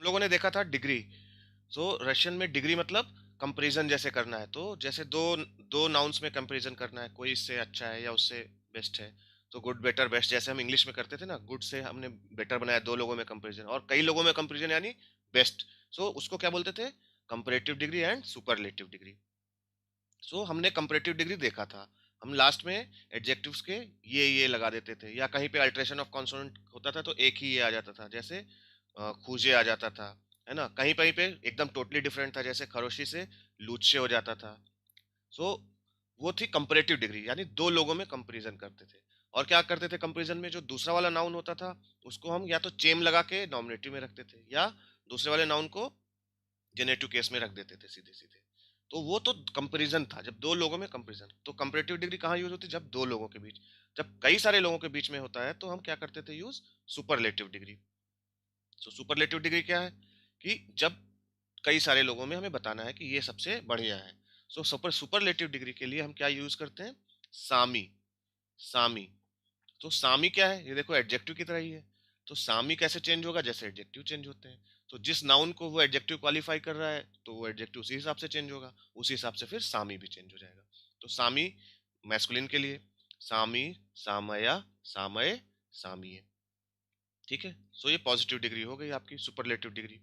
लोगों ने देखा था डिग्री। सो रशियन में डिग्री मतलब कंपैरिजन जैसे करना है, तो जैसे दो दो नाउन्स में कंपैरिजन करना है, कोई इससे अच्छा है या उससे बेस्ट है। तो गुड बेटर बेस्ट जैसे हम इंग्लिश में करते थे ना, गुड से हमने बेटर बनाया, दो लोगों में कंपैरिजन, और कई लोगों में कंपैरिजन यानी बेस्ट। सो उसको क्या बोलते थे? Comparative degree and superlative degree. So हमने कंपैरेटिव डिग्री देखा था, हम लास्ट में एडजेक्टिव्स के ये लगा देते थे, या कहीं पे अल्टरेशन ऑफ कॉन्सोनेंट होता था तो एक ही ये आ जाता था, जैसे खूजे आ जाता था, है ना। कहीं कहीं पे एकदम टोटली डिफरेंट था, जैसे खरोशी से लूचे हो जाता था। सो वो थी कंपैरेटिव डिग्री, यानी दो लोगों में कंपैरिजन करते थे। और क्या करते थे कंपैरिजन में? जो दूसरा वाला नाउन होता था उसको हम या तो चेम लगा के नॉमिनेटिव में रखते थे, या दूसरे वाले नाउन को जेनेटिव केस में रख देते थे सीधे सीधे। तो वो तो कंपैरिजन था, जब दो लोगों में कंपैरिजन। तो कंपैरेटिव डिग्री कहाँ यूज होती है? जब दो लोगों के बीच। जब कई सारे लोगों के बीच में होता है तो हम क्या करते थे use? Superlative degree. So superlative degree क्या है? कि जब कई सारे लोगों में हमें बताना है कि ये सबसे बढ़िया है। सो सुपरलेटिव डिग्री के लिए हम क्या यूज करते हैं? सामी। सामी। तो सामी क्या है? ये देखो एडजेक्टिव की तरह ही है। तो सामी कैसे चेंज होगा? जैसे एडजेक्टिव चेंज होते हैं। तो जिस नाउन को वो एडजेक्टिव क्वालिफाई कर रहा है तो वो एडजेक्टिव उसी हिसाब से चेंज होगा, उसी हिसाब से फिर सामी भी चेंज हो जाएगा। तो सामी मैस्कुलिन के लिए सामी, सामया, सामय, सामीय। ठीक है। सो ये पॉजिटिव डिग्री हो गई आपकी superlative degree.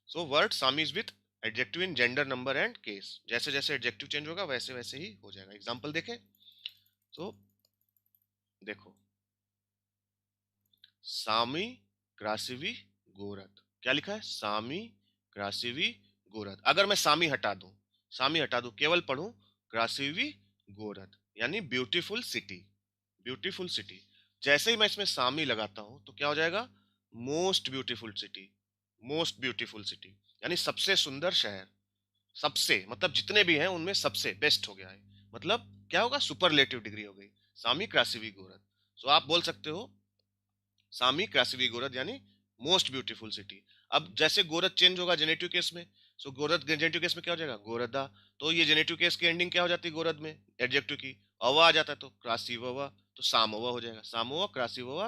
So word Sami is with adjective in gender number and case. जैसे जैसे एडजेक्टिव चेंज होगा वैसे वैसे ही हो जाएगा। एग्जाम्पल देखें तो देखो, सामी क्रासिवी गोरत। क्या लिखा है? सामी क्रासिवी गोरत। अगर मैं सामी हटा दूं, सामी हटा दूं, केवल पढ़ूं क्रासिवी गोरत, यानी ब्यूटीफुल सिटी। Beautiful city. जैसे ही मैं इसमें सामी लगाता हूं तो क्या हो जाएगा? Most beautiful city. Most beautiful city यानी सबसे सुंदर शहर। सबसे मतलब जितने भी हैं उनमें सबसे बेस्ट हो गया है। मतलब क्या होगा? सुपरलेटिव डिग्री हो गई। सामी क्रासिवी गोरत। सो आप बोल सकते हो सामी क्रासिवी गोरद, यानी मोस्ट ब्यूटीफुल सिटी। अब जैसे गोरद चेंज होगा जेनेटिव केस में, सो गोरद जेनेटिव केस में क्या हो जाएगा? गोरदा। तो ये जेनेटिव केस की एंडिंग क्या हो जाती है गोरद में? एडजेक्टिव की अवा आ जाता है, तो क्रासिववा, तो सामोवा हो जाएगा। सामोवा क्रासिववा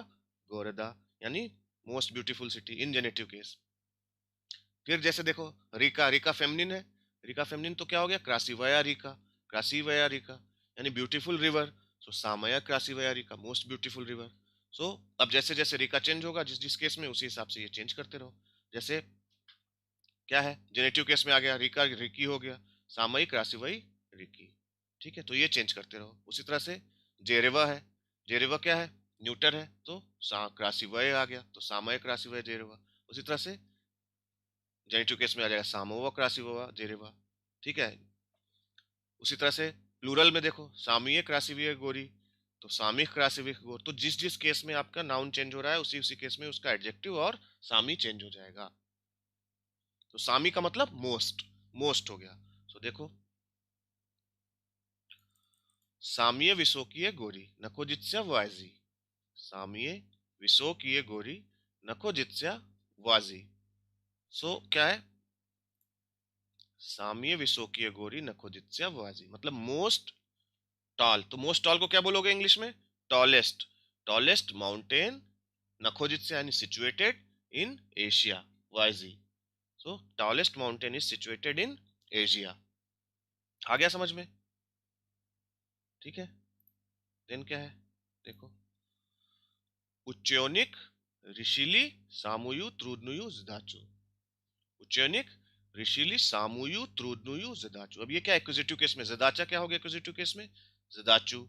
गोरदा, यानी most beautiful city in generative case. फिर जैसे देखो, रिका। रिका फेमिनिन है, रिका फेमिनिन, तो क्या हो गया? क्रासिवया रिका। क्रासिवया रिका यानी ब्यूटीफुल रिवर। सो सामया क्रासिवया रिका, मोस्ट ब्यूटीफुल रिवर। सो अब जैसे जैसे रिका चेंज होगा जिस जिस केस में, उसी हिसाब से ये चेंज करते रहो। जैसे क्या है? जेनेटिव केस में आ गया रिका रिकी हो गया, सामयिक राशिवई रिकी। ठीक है। तो ये चेंज करते रहो। उसी तरह से जेरेवा है। जेरेवा क्या है? न्यूटर है, तो क्रासिवय आ गया, तो सामयिक राशिवय जेरेवा। उसी तरह से जेनेटिव केस में आ जाएगा सामोवा क्रासिववा जेरेवा। ठीक है। उसी तरह से प्लूरल में देखो, सामयिक क्रासिविय गोरी, तो सामयिक क्रासिविक गोर। तो जिस जिस केस में आपका नाउन चेंज हो रहा है उसी उसी केस में उसका एडजेक्टिव और सामी चेंज हो जाएगा। तो सामी का मतलब मोस्ट, मोस्ट हो गया। सो देखो, सामीय विशोकीय गोरी नखोजित्स्या वाजी। सामीय विशोकीय गोरी नखोजित्स्या वाजी। सो क्या है? सामीय विशोकीय गोरी नखोजित्स्या वाजी मतलब मोस्ट टॉल। तो मोस्ट टॉल को क्या बोलोगे इंग्लिश में? टॉलेस्ट। टॉलेस्ट माउंटेन नखोजित्स्या यानी सिचुएटेड इन एशिया, वाईजी। So tallest mountain is situated in Asia. आ गया समझ में? ठीक है। देन क्या है? देखो, उच्चयोनिक ऋषिली सामुयु त्रुदनुयु जदाचु। उच्चयोनिक ऋषिली सामुयु त्रुदनुयु जदाचु। अब ये क्या एक्विजिटिव केस में? जदाचा क्या हो गया एक्विजिटिव केस में? जदाचु।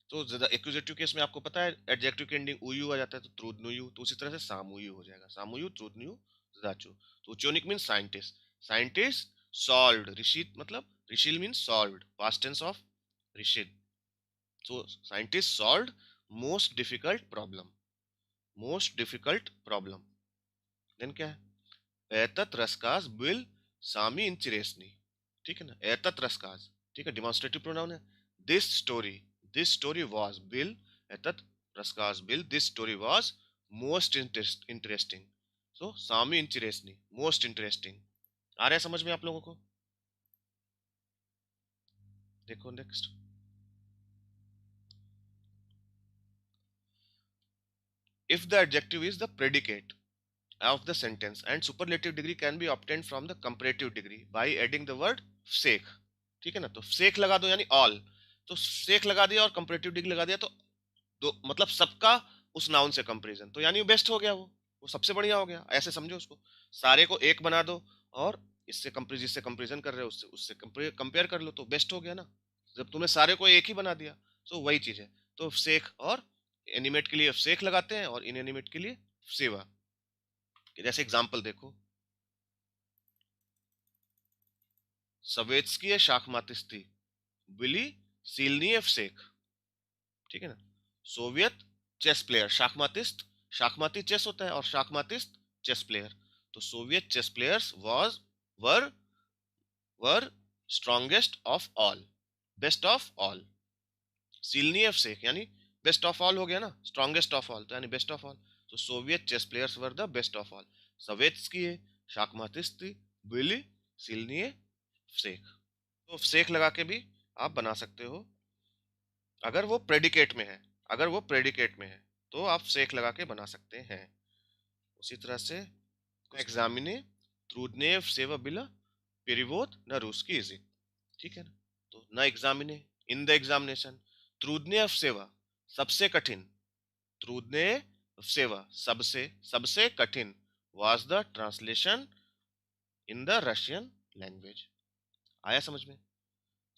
तो एक्विजिटिव केस में आपको पता है एडजेक्टिव की एंडिंग उयु आ जाता है, तो त्रुदनुयु। तो उसी तरह से सामुयु हो जाएगा, सामुयु त्रुदनुयु जदाचु। तो उच्चयोनिक मीन साइंटिस्ट। साइंटिस्ट सॉल्व्ड, ऋषि मतलब ऋषिल mean solved, past tense of ऋषिल। So scientist solved most difficult problem, most difficult problem. Then क्या है? एतत रसकाज बिल सामी इंचिरेसनी। ठीक है ना, एतत रसकाज। ठीक है, डिमॉन्स्ट्रेटिव प्रोनाउन है। दिस स्टोरी वाज बिल एतत रसकाज बिल, this story was most interesting. So सामी इंचिरेसनी मोस्ट इंटरेस्टिंग। आ रहा है समझ में आप लोगों को? देखो next, if the adjective is the predicate, of the sentence, and superlative degree can be obtained from the comparative degree by adding the word sake. ठीक है ना, तो सेक लगा दो यानी ऑल, तो सेक लगा दिया और कंपैरेटिव डिग्री लगा दिया, तो दो मतलब सबका उस नाउन से कंपैरिजन, तो यानी बेस्ट हो गया, वो सबसे बढ़िया हो गया, ऐसे समझो उसको। सारे को एक बना दो और इससे कंपेरिजन, जिससे कंपैरिजन कर रहे हो उससे उससे कंपेयर कर लो, तो बेस्ट हो गया ना, जब तुमने सारे को एक ही बना दिया। तो वही चीज है, तो सेक और एनिमेट के लिए सेक लगाते हैं और इनएनिमेट के लिए सेवा। जैसे एग्जांपल देखो, सवेत्स्की शाखमातिस्ती बिली सीलनीएफ सेक, ठीक है ना। सोवियत चेस प्लेयर शाखमातिस्त, शाखमाती चेस होता है और शाखमातिस्त चेस प्लेयर, तो Soviet chess players was were were strongest of all, best of all. सीलनीएफ सेक यानी बेस्ट ऑफ ऑल हो गया ना, स्ट्रॉन्गेस्ट ऑफ ऑल तो यानी बेस्ट ऑफ ऑल, तो Soviet chess players were the best of all, सवेत्स्की शाखमातिस्ती बिली सीलनीएफ सेक। तो सेक लगा के भी आप बना सकते हो, अगर वो प्रेडिकेट में है, अगर वो प्रेडिकेट में है तो आप सेक लगा के बना सकते हैं। उसी तरह से एग्जामिने ट्रूडनेव सेवा बिला पेरिवोत न रूसकी इजी, ठीक है ना। तो न एग्जामिने इन द एग्जामिनेशन, ट्रूडनेव सेवा सबसे कठिन, ट्रूडने सेवा सबसे सबसे कठिन, was the translation in the Russian language. आया समझ में?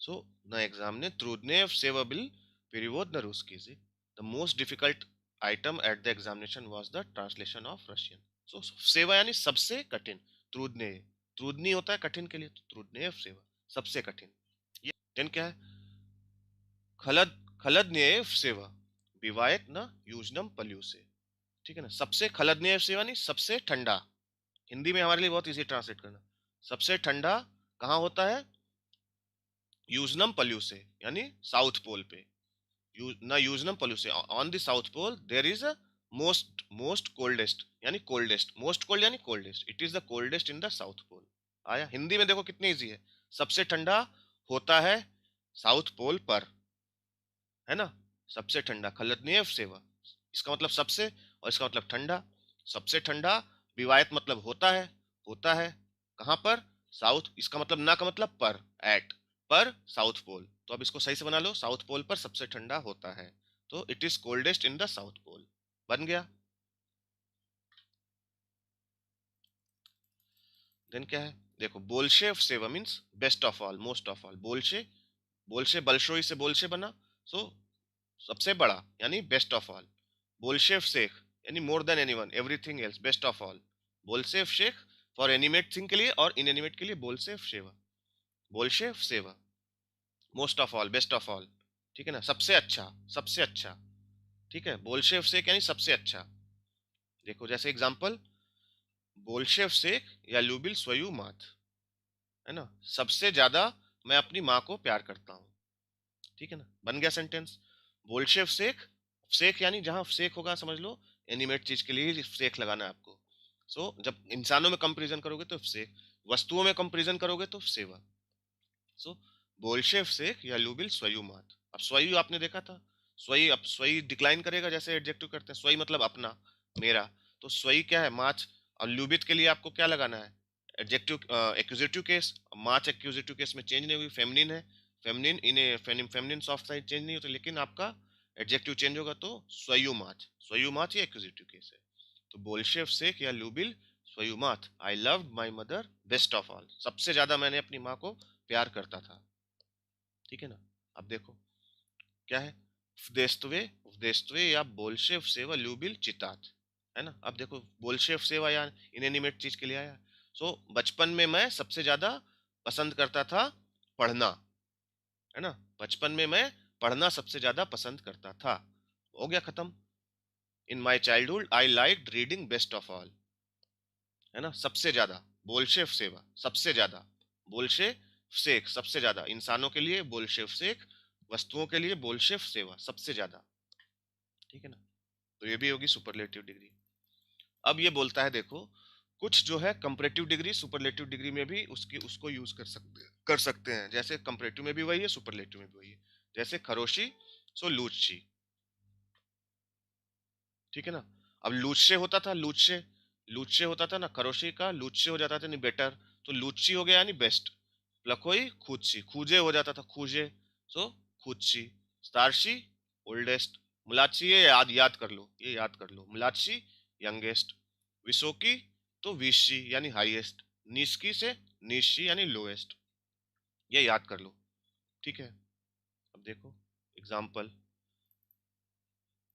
So, the examiner trudnev sevabil перевод на русский язык. The most difficult item at the examination was the translation of Russian. So, सेवा यानी सबसे कठिन, ट्रूडने, ट्रूडनी होता है कठिन के लिए, तो ट्रूडनेव सेवा सबसे कठिन। ये देन क्या है, खलद खलदनेव सेवा विवायत न यूजनम पल्यू से, ठीक है ना। सबसे खलदनेव सेवा नहीं सबसे ठंडा, हिंदी में हमारे लिए बहुत इजी ट्रांसलेट करना, सबसे ठंडा कहाँ होता है, यूजनम पल्यू से यानी साउथ पोल पे, ना यूजनम पल्यू से, on the south pole there is a most most coldest यानी कोल्डेस्ट, मोस्ट कोल्ड यानी coldest, it is the coldest in the south pole. आया हिंदी में, देखो कितनी इजी है, सबसे ठंडा होता है साउथ पोल पर, है ना, सबसे ठंडा खलदनेव सेवा, इसका मतलब सबसे और इसका मतलब ठंडा, सबसे ठंडा विवायत मतलब होता है कहां पर, साउथ, इसका मतलब ना का मतलब पर, एट, पर साउथ पोल, तो अब इसको सही से बना लो, साउथ पोल पर सबसे ठंडा होता है, तो it is coldest in the south Pole, बन गया। देन क्या है, देखो बोल्शेव सेवा means best of all, most of all, बोल्शे, बोल्शे बलशोई से बोल्शे बना, सो सबसे बड़ा यानी बेस्ट ऑफ ऑल, बोल्शेव शेख यानी more than anyone everything else, best of all, बोल्शेव शेख फॉर एनिमेट थिंग के लिए और इनएनिमेट के लिए बोल्शेव सेवा, बोल्शेव सेवा, most of all best of all, ठीक है ना, सबसे अच्छा, सबसे अच्छा, ठीक है, बोल्शेव शेख यानी सबसे अच्छा। देखो जैसे एग्जांपल, बोल्शेव शेख या लुबिल स्वयं मात, है ना, सबसे ज्यादा मैं अपनी माँ को प्यार करता हूँ, ठीक है ना, बन गया सेंटेंस। बोल्शेव सेक, सेक यानी जहां सेक होगा समझ लो एनिमेट चीज के लिए ही सेक लगाना है आपको। जब इंसानों में कंपैरिजन करोगे तो सेक, वस्तुओं में कंपैरिजन करोगे तो सेवा। सो बोल्शेव सेक या लुबिल स्वयुमात, अब स्वयं आपने देखा था, स्वयं, अब स्वयं डिक्लाइन करेगा जैसे एडजेक्टिव करते हैं, स्वयं मतलब अपना, मेरा, तो स्वयं क्या है माच, और लुबित के लिए आपको क्या लगाना है, एडजेक्टिव एक्यूजेटिव केस, माच एक्यूजेटिव केस में चेंज नहीं हुई, फेमिनिन है, फेमिनिन इन फेमिनिन सॉफ्ट साइड चेंज नहीं होता, लेकिन आपका एडजेक्टिव चेंज होगा, तो स्वयुमाच ये एक्यूजेटिव केस है। तो बोल्शेव सेक या लुबिल स्वयुमात, I love my mother best of all, सबसे ज्यादा मैंने अपनी माँ को प्यार करता था, ठीक है ना। अब देखो क्या है, वदेस्तवे, वदेस्तवे या बोल्शेव सेवा ल्यूबिल चितात, है ना। अब देखो बोल्शेव सेवा या इनएनिमेट चीज के लिए आया, बचपन में मैं सबसे ज्यादा पसंद करता था पढ़ना, है ना, बचपन में मैं पढ़ना सबसे ज्यादा पसंद करता था, हो गया खत्म। In my childhood I like reading best of all, है ना, सबसे ज्यादा, बोल्शेव सेवा सबसे ज्यादा, बोल्शे सेक सबसे ज्यादा, इंसानों के लिए बोल्शेव सेक, वस्तुओं के लिए बोल्शेव सेवा सबसे ज्यादा, ठीक है ना। तो ये भी होगी सुपरलेटिव डिग्री। अब ये बोलता है देखो, कुछ जो है कंपैरेटिव डिग्री सुपरलेटिव डिग्री में भी उसकी उसको यूज कर सकते हैं, जैसे कंपैरेटिव में भी वही है, सुपरलेटिव में भी वही है, जैसे खरोशी सो लूची, ठीक है ना। अब लूचे होता था, लूचे, लूचे होता था ना, खरोशी का लूचे हो जाता था नहीं बेटर, तो लूची हो गया यानी बेस्ट। प्लकोई खूची, खूजे हो जाता था खूजे, सो खूची। स्टारशी ओल्डेस्ट। मुलाची, ये याद याद कर लो, ये याद कर लो, मुलाची यंगेस्ट। विसोकी तो विशी यानी हाईएस्ट। निस्की से निशी यानी लोएस्ट, ये याद कर लो। ठीक है, अब देखो एग्जाम्पल,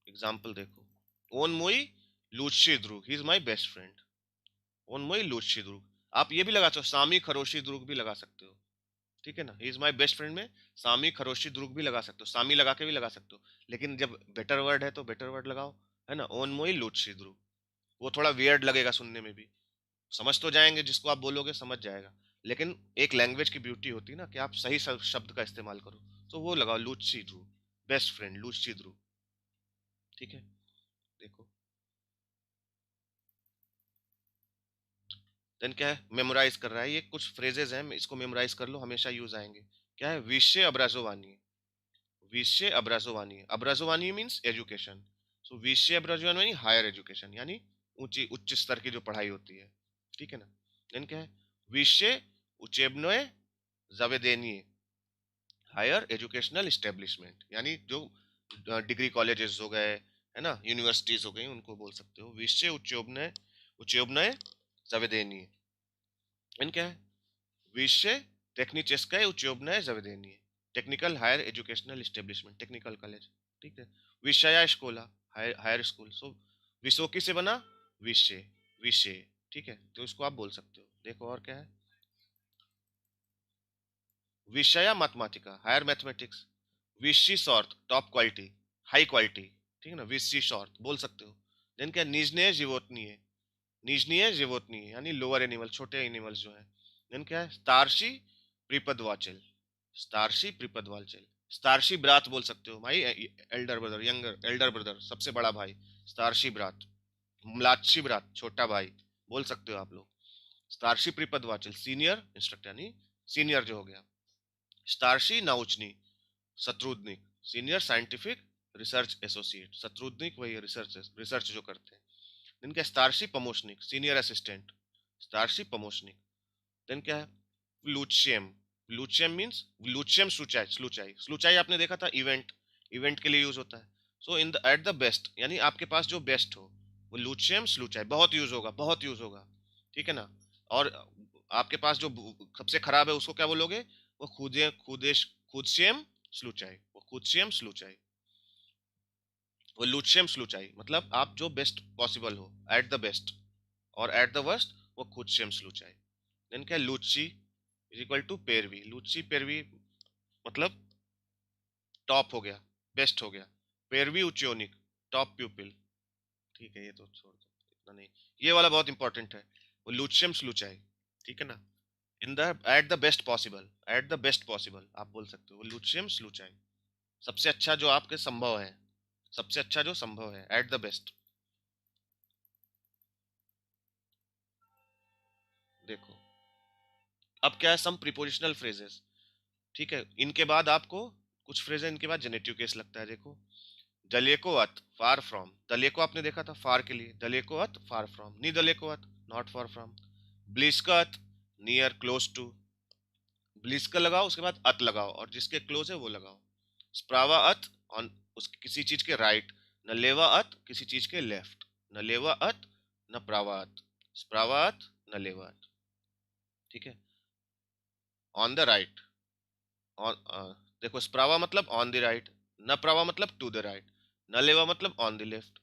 एग्जाम्पल देखो। ओन मोई लूची द्रुग, he is my best friend. ओन मोई लूची द्रुग, आप ये भी लगा सकते हो, सामी खरोशी द्रुग भी लगा सकते हो। ठीक है ना, ही इज माई बेस्ट फ्रेंड में सामी खरोशी द्रुग भी लगा सकते हो, सामी लगा के भी लगा सकते हो, लेकिन जब बेटर वर्ड है तो बेटर वर्ड लगाओ, है ना। ओन मोई लूची द्रुग, वो थोड़ा वियर्ड लगेगा सुनने में भी, समझ तो जाएंगे, जिसको आप बोलोगे समझ जाएगा, लेकिन एक लैंग्वेज की ब्यूटी होती है ना कि आप सही शब्द का इस्तेमाल करो, तो वो लगाओ लूची द्रुग, बेस्ट फ्रेंड लूची द्रुग। ठीक है, देखो देन क्या है, मेमोराइज कर रहा है, ये कुछ फ्रेजेस हैं, इसको मेमोराइज कर लो, हमेशा यूज आएंगे। क्या है, विषय अब्राजोवानी, विषय अब्राजोवानी, अब्राजोवानी मीन्स एजुकेशन, सो विषय अब्राजोवानी हायर एजुकेशन यानी ऊंची उच्च स्तर की जो पढ़ाई होती है। ठीक है ना, देन क्या है, विषय उचेबनोए जावेदेनी, हायर एजुकेशनल इस्टेब्लिशमेंट यानी जो डिग्री कॉलेजेस हो गए, है ना, यूनिवर्सिटीज हो गई, उनको बोल सकते हो विषय उच्चोबनय, उच्चोबनय जावेदेनी। देन क्या है, विषय टेक्निचेस्काय उच्चोबनय जावेदेनी, technical higher educational establishment, technical college. ठीक है, विषया स्कूला, हायर स्कूल, सो विशोकी से बना विषय, विषय। ठीक है, तो इसको आप बोल सकते हो। देखो और क्या है, विषया मैथमेटिका, हायर मैथमेटिक्स। विशी short top quality, high quality. ठीक है ना, विशी शॉर्ट बोल सकते हो। देन क्या, निजने जीवोतनी है, निजनीय जीवोतनी है यानी लोअर एनिमल, छोटे एनिमल्स जो है। देन क्या है, स्टारशी प्रीपदवाचल, स्टारशी प्रीपदवाचल। स्टारशी ब्रात बोल सकते हो, भाई Elder brother, younger Elder brother, सबसे बड़ा भाई, स्टारशी ब्रात। म्लाची ब्रात, छोटा भाई, बोल सकते हो आप लोग। स्टारशी प्रीपदवाचल सीनियर इंस्ट्रक्टर यानी सीनियर जो हो गया। स्टारशी नाउचनी शत्रुघ्निक, सीनियर साइंटिफिक रिसर्च एसोसिएट, शत्रुघ्निक वही रिसर्च, रिसर्च जो करते हैं। देन क्या, स्टारशिप प्रमोशनिक सीनियर असिस्टेंट, स्टारशिप प्रमोशनिक। देन क्या है, लूचियम, लूचियम मींस लूचियम स्लूचाई, स्लूचाई, स्लूचाई आपने देखा था इवेंट, इवेंट के लिए यूज होता है। So in the at the best यानी आपके पास जो बेस्ट हो, वो लूचियम स्लूचाई, बहुत यूज होगा, बहुत यूज होगा। ठीक है ना, और आपके पास जो सबसे खराब है उसको क्या बोलोगे, वो खुदे खुदेश खुदशियम स्लूचाई, वो खुदशियम स्लूचाई, वो लूचियम स्लूचाई, मतलब आप जो बेस्ट पॉसिबल हो, एट द बेस्ट, और एट द वर्स्ट वो खुदशियम स्लूचाई। देन क्या, लूची इज इक्वल टू पेरवी, लूची पेरवी मतलब टॉप हो गया, बेस्ट हो गया। पेरवी उच्योनिक, टॉप प्यूपिल। ठीक है, ये तो छोड़ दो, इतना नहीं, ये वाला बहुत इंपॉर्टेंट है, वो लूचियम स्लूचाई। ठीक है ना, इन the at the best possible, eight the best possible आप बोल सकते हो, लूचियम स्लूचाई, सबसे अच्छा जो आपके संभव है, सबसे अच्छा जो संभव है, एट द बेस्ट। देखो अब क्या है, सम प्रीपोजिशनल फ्रेजेस। ठीक है, इनके बाद आपको कुछ फ्रेज है, इनके बाद जेनेटिव केस लगता है। देखो, दलेको अत फार फ्रॉम, दलेको आपने देखा था फार के लिए, दलेको अत फार फ्रॉम, नी दलेको अत नॉट फार फ्रॉम। ब्लिस्कत नियर क्लोज टू, ब्लिस्क लगाओ उसके बाद अत लगाओ, और जिसके क्लोज है वो लगाओ। स्प्रावा अत ऑन, उस किसी चीज के राइट, न लेवा अत किसी चीज के लेफ्ट, न लेवा अत न प्रावा अत, स्प्रावा अत न लेवा अत। ठीक है, ऑन द राइट, ऑन, देखो स्प्रावा मतलब ऑन द राइट, न प्रावा मतलब टू द राइट, न लेवा मतलब ऑन द लेफ्ट,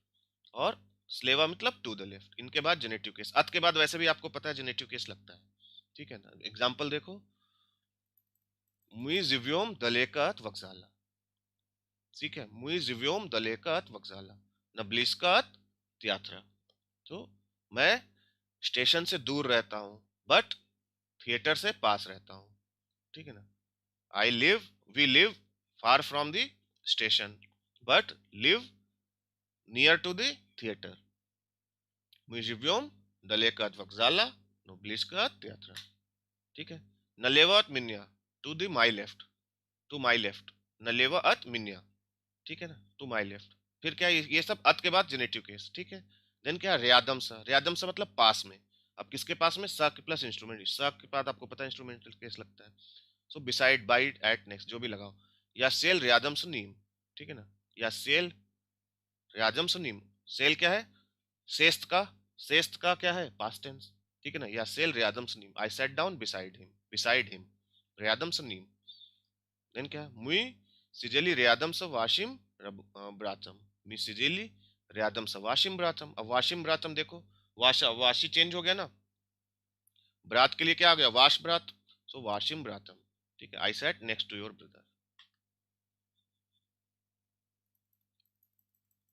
और स्लेवा मतलब टू द लेफ्ट। इनके बाद जेनेटिव केस, अत के बाद वैसे भी आपको पता है जेनेटिव केस लगता है। ठीक है ना, एग्जांपल देखो, मुई जिव्योम दलेकात वक्साला। ठीक है, मुई जिव्योम दलेकात वक्साला, न ब्लिस्कात त्यात्रा, तो मैं स्टेशन से दूर रहता हूँ बट थिएटर से पास रहता हूँ। ठीक है ना, I live, we live far from the station but live near to the theatre. Museum दलेकात वक्जाला, नोब्लिस्कात त्यात्रा। ठीक है, नलेवा अत मिन्या, to the my left, to my left, नलेवा अत मिन्या। ठीक है ना, टू माई लेफ्ट। फिर क्या, ये सब अत के बाद जेनेटिव केस। ठीक है, देन क्या, रियादम सा मतलब पास में। अब किसके पास में, स के प्लस इंस्ट्रूमेंट, स के बाद आपको पता है इंस्ट्रूमेंटल केस लगता है। सो बिसाइड, बाइट, एट, नेक्स्ट जो भी लगाओ। या सेल रियादम नीम, ठीक है ना। या सेल रियादम नीम, सेल क्या है, सेस्ट का, सेस्ट का क्या है पास्ट टेंस, ठीक है ना। या सेल रियादम नीम, आई सेट डाउन बिसाइड हिम रियादम नीम। देन क्या, मुई सिजेली रियादम वाशिम ब्रातम, मी सिजेली रियादम वाशिम ब्रातम। अब वाशिम ब्रातम देखो, वाशी चेंज हो गया ना, ब्रात के लिए क्या आ गया, वाश ब्रात। सो वाशिम ब्रातम, ठीक है। I set next to your brother.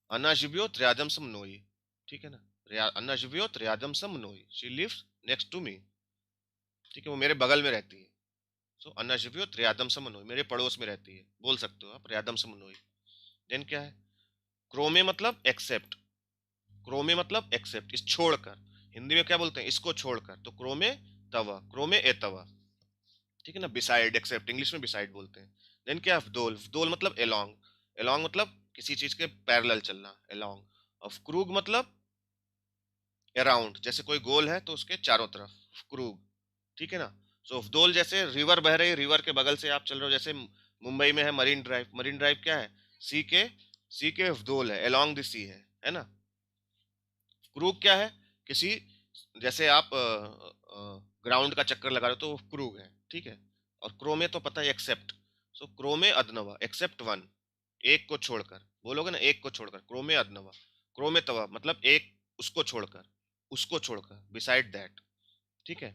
अनाजिबियोत रियादम नोई, ठीक है ना। अनाजिबियोत रियादम नोई, she lives next to me, ठीक है, वो मेरे बगल में रहती है। सो अनाजिबियोत रियादम नोई, मेरे पड़ोस में रहती है, बोल सकते हो आप रियादम नोई। देन क्या है, क्रोमे मतलब एक्सेप्ट, क्रोमे मतलब एक्सेप्ट, इस छोड़कर। हिंदी में क्या बोलते हैं, इसको छोड़कर, तो क्रोमे तवा, क्रोमे ए तवा, ठीक है ना। बिसाइड एक्सेप्ट, इंग्लिश में बिसाइड बोलते हैं। देन क्या, फ्दोल, फ्दोल मतलब एलोंग, एलोंग मतलब किसी चीज के पैरेलल चलना, एलोंग। और क्रूग मतलब अराउंड, जैसे कोई गोल है तो उसके चारों तरफ क्रूग, ठीक है ना। सो फ्दोल जैसे रिवर बह रही है, रिवर के बगल से आप चल रहे हो, जैसे मुंबई में है मरीन ड्राइव, मरीन ड्राइव क्या है, सी के, सी के फ्दोल है, अलोंग द सी है ना। क्रूग क्या है, किसी, जैसे आप ग्राउंड का चक्कर लगा रहे हो तो वो क्रूग है, ठीक है। और क्रोमे तो पता है एक्सेप्ट, सो क्रोमे अदनवा एक्सेप्ट वन, एक को छोड़कर, बोलोगे ना एक को छोड़कर, क्रोमे अदनवा, क्रोमे तवा मतलब एक, उसको छोड़कर, उसको छोड़कर, बिसाइड दैट, ठीक है।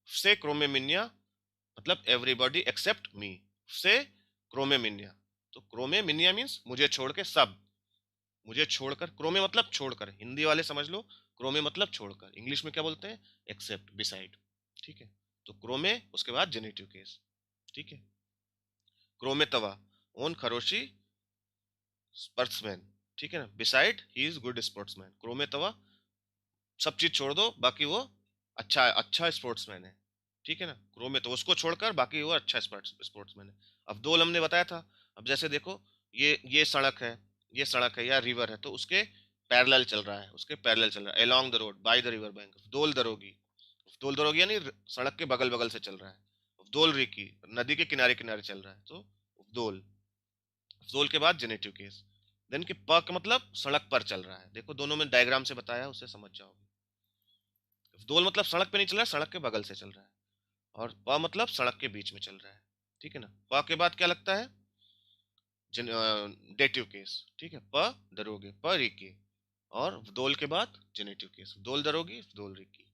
से क्रोमेमिनिया मतलब एवरीबॉडी एक्सेप्ट मी, से क्रोमेमिनिया, तो क्रोमेमिनिया मीन्स मुझे छोड़ के सब, मुझे छोड़कर, क्रोमे मतलब छोड़कर, हिंदी वाले समझ लो, क्रोमे मतलब छोड़कर, इंग्लिश में क्या बोलते हैं, एक्सेप्ट, बिसाइड, ठीक है। तो क्रोमे, उसके बाद जेनेटिव केस, ठीक है। क्रोमे तवा, ओन खरोशी स्पोर्ट्समैन, ठीक है ना। Beside he is good sportsman, क्रोमे तवा सब चीज छोड़ दो, बाकी वो अच्छा अच्छा स्पोर्ट्समैन है, ठीक है ना। क्रोमे तो उसको छोड़कर बाकी वो अच्छा स्पोर्ट्समैन है। अब दो हमने बताया था। अब जैसे देखो, ये सड़क है, ये सड़क है या रिवर है, तो उसके पैरेलल चल रहा है, उसके पैरेलल चल रहा है, along the road by the river bank. दोल दरोगी, दोल दरोगी यानी सड़क के बगल बगल से चल रहा है। दोल रिकी, नदी के किनारे किनारे चल रहा है, तो दोल, दोल के बाद जेनेटिव केस। देन कि प का मतलब सड़क पर चल रहा है, देखो दोनों में डायग्राम से बताया, उससे समझ जाओगे। दोल मतलब सड़क पे नहीं चल रहा है, सड़क के बगल से चल रहा है। और प मतलब सड़क के बीच में चल रहा है, ठीक है ना। प के बाद क्या लगता है, डेटिव केस, ठीक है। प दरोगे, प रिकी, और दोल के बाद जेनेटिव केस, दोल दरोगी, दोल रिकी।